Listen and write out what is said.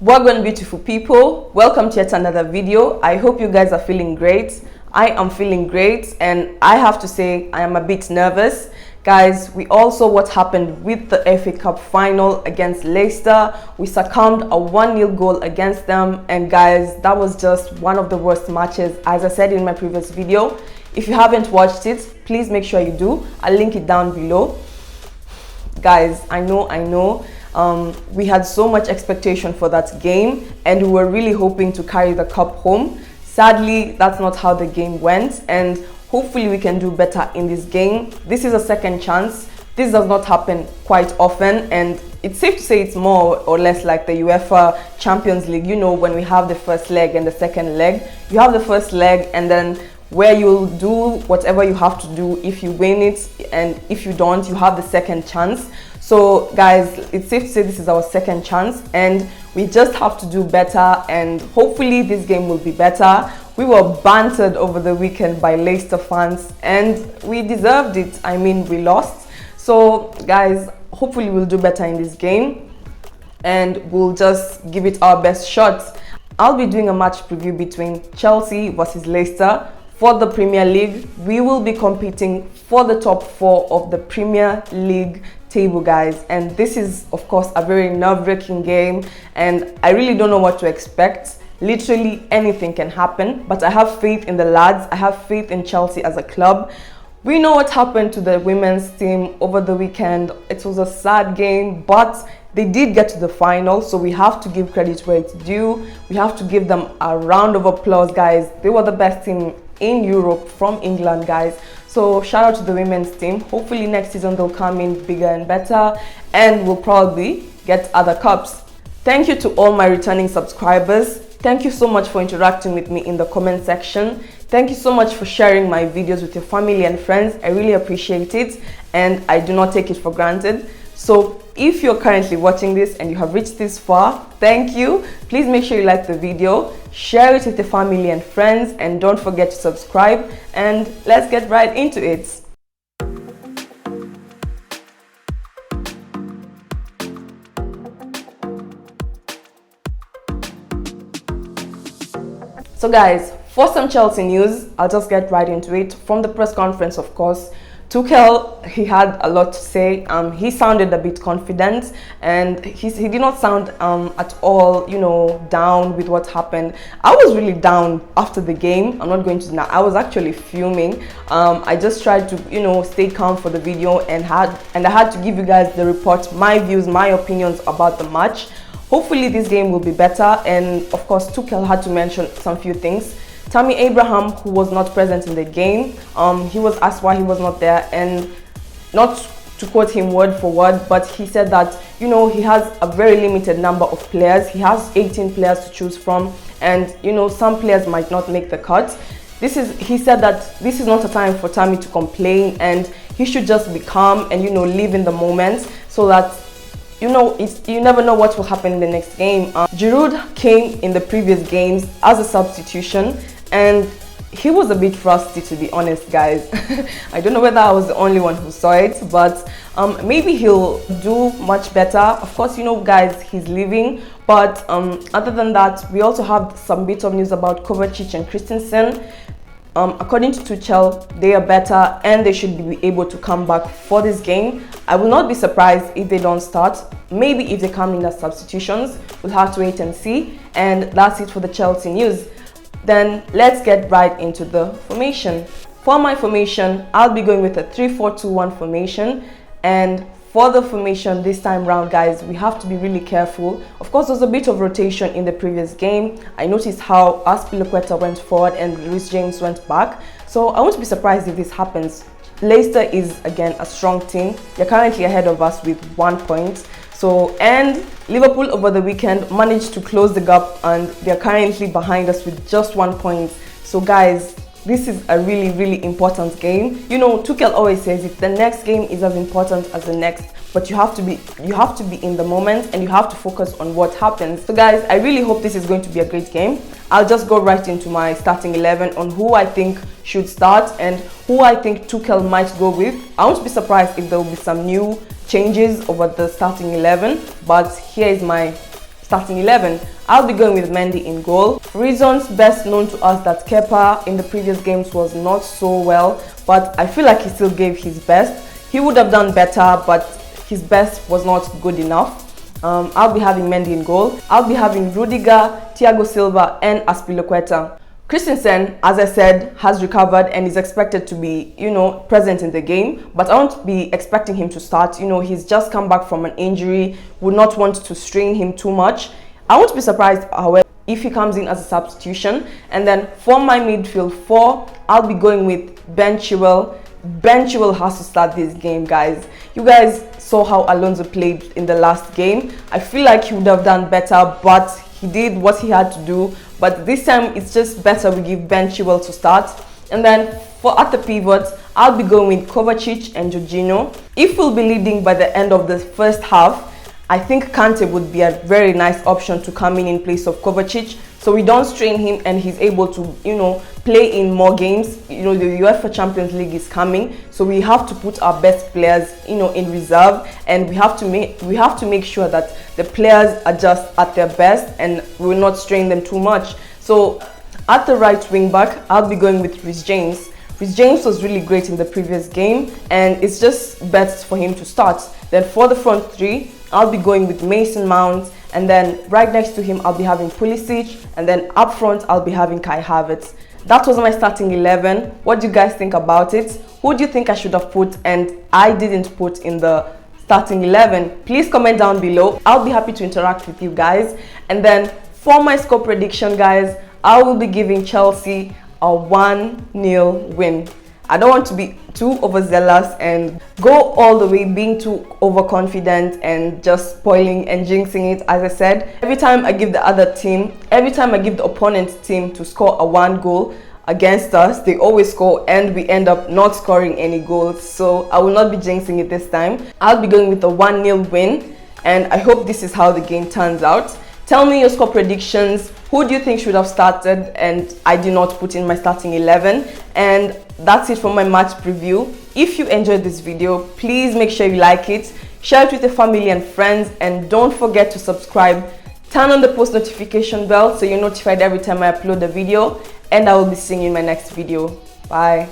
Welcome, beautiful people. Welcome to yet another video. I hope you guys are feeling great. I am feeling great, and I have to say I am a bit nervous. Guys, we all saw what happened with the FA Cup final against Leicester. We succumbed a 1-0 goal against them, and guys, that was just one of the worst matches. As I said in my previous video, if you haven't watched it, please make sure you do. I'll link it down below. Guys, I know. We had so much expectation for that game, and we were really hoping to carry the cup home. Sadly, that's not how the game went, and hopefully we can do better in this game. This is a second chance. This does not happen quite often, and it's safe to say it's more or less like the UEFA Champions League. You know, when we have the first leg and the second leg, you have the first leg and then where you'll do whatever you have to do if you win it, and if you don't, you have the second chance. So guys, it's safe to say this is our second chance, and we just have to do better, and hopefully this game will be better. We were bantered over the weekend by Leicester fans, and we deserved it. I mean, we lost. So guys, hopefully we'll do better in this game, and we'll just give it our best shot. I'll be doing a match preview between Chelsea versus Leicester for the Premier League. We will be competing for the top 4 of the Premier League table, guys, and this is of course a very nerve-wracking game, and I really don't know what to expect. Literally anything can happen, but I have faith in the lads. I have faith in Chelsea as a club. We know what happened to the women's team over the weekend. It was a sad game, but they did get to the final, so we have to give credit where it's due. We have to give them a round of applause, guys. They were the best team in Europe from England, guys. So shout out to the women's team. Hopefully next season they'll come in bigger and better, and we'll probably get other cups. Thank you to all my returning subscribers. Thank you so much for interacting with me in the comment section. Thank you so much for sharing my videos with your family and friends. I really appreciate it, and I do not take it for granted. So if you're currently watching this and you have reached this far, thank you. Please make sure you like the video, share it with your family and friends, and don't forget to subscribe, and let's get right into it. So guys, for some Chelsea news, I'll just get right into it. From the press conference, of course, Tuchel, he had a lot to say. He sounded a bit confident, and he did not sound at all, down with what happened. I was really down after the game. I'm not going to deny. I was actually fuming. I just tried to, stay calm for the video, and I had to give you guys the report, my views, my opinions about the match. Hopefully this game will be better, and of course Tuchel had to mention some few things. Tammy Abraham, who was not present in the game, he was asked why he was not there, and not to quote him word for word, but he said that, he has a very limited number of players. He has 18 players to choose from, and, some players might not make the cut. He said that this is not a time for Tammy to complain, and he should just be calm and, live in the moment, so that you never know what will happen in the next game. Giroud came in the previous games as a substitution, and he was a bit rusty, to be honest, guys. I don't know whether I was the only one who saw it, but maybe he'll do much better. Of course, guys, he's leaving, but other than that, we also have some bits of news about Kovacic and Christensen. According to Tuchel, they are better, and they should be able to come back for this game. I will not be surprised if they don't start. Maybe if they come in as substitutions, we'll have to wait and see. And that's it for the Chelsea news. Then let's get right into the formation. For my formation, I'll be going with a 3-4-2-1 formation, and for the formation this time round, guys, we have to be really careful. Of course, there's a bit of rotation in the previous game. I noticed how Azpilicueta went forward and Reece James went back. So I won't be surprised if this happens. Leicester is, again, a strong team. They're currently ahead of us with 1 point. And Liverpool over the weekend managed to close the gap, and they're currently behind us with just 1 point. So guys, this is a really, really important game. Tuchel always says it, the next game is as important as the next, but you have to be in the moment, and you have to focus on what happens. So guys, I really hope this is going to be a great game. I'll just go right into my starting 11 on who I think should start and who I think Tuchel might go with. I won't be surprised if there will be some new changes over the starting 11, but here is my starting 11. I'll be going with Mendy in goal. Reasons best known to us that Kepa in the previous games was not so well, but I feel like he still gave his best. He would have done better, but his best was not good enough. I'll be having Mendy in goal. I'll be having Rudiger, Thiago Silva and Azpilicueta. Christensen, as I said, has recovered and is expected to be, present in the game, but I won't be expecting him to start. He's just come back from an injury, would not want to strain him too much. I won't be surprised, however, if he comes in as a substitution. And then for my midfield four, I'll be going with Ben Chilwell. Ben Chilwell has to start this game, guys. You guys saw how Alonso played in the last game. I feel like he would have done better, but he did what he had to do. But this time, it's just better we give Ben Chilwell to start. And then at the pivots, I'll be going with Kovacic and Jorginho. If we'll be leading by the end of the first half, I think Kante would be a very nice option to come in place of Kovacic, so we don't strain him and he's able to, play in more games. The UEFA Champions League is coming, so we have to put our best players, in reserve, and we have to make sure that the players are just at their best and we will not strain them too much. So at the right wing back, I'll be going with Reece James. Reece James was really great in the previous game, and it's just best for him to start. Then for the front three, I'll be going with Mason Mount, and then right next to him I'll be having Pulisic, and then up front I'll be having Kai Havertz. That was my starting 11. What do you guys think about it? Who do you think I should have put and I didn't put in the starting 11? Please comment down below. I'll be happy to interact with you guys. And then for my score prediction, guys, I will be giving Chelsea a 1-0 win. I don't want to be too overzealous and go all the way being too overconfident and just spoiling and jinxing it. As I said, every time I give the opponent team to score a 1 goal against us, they always score and we end up not scoring any goals. So I will not be jinxing it this time. I'll be going with a 1-0 win, and I hope this is how the game turns out. Tell me your score predictions. Who do you think should have started and I did not put in my starting 11? And that's it for my match preview. If you enjoyed this video, please make sure you like it, share it with your family and friends, and don't forget to subscribe. Turn on the post notification bell so you're notified every time I upload a video, and I will be seeing you in my next video. Bye.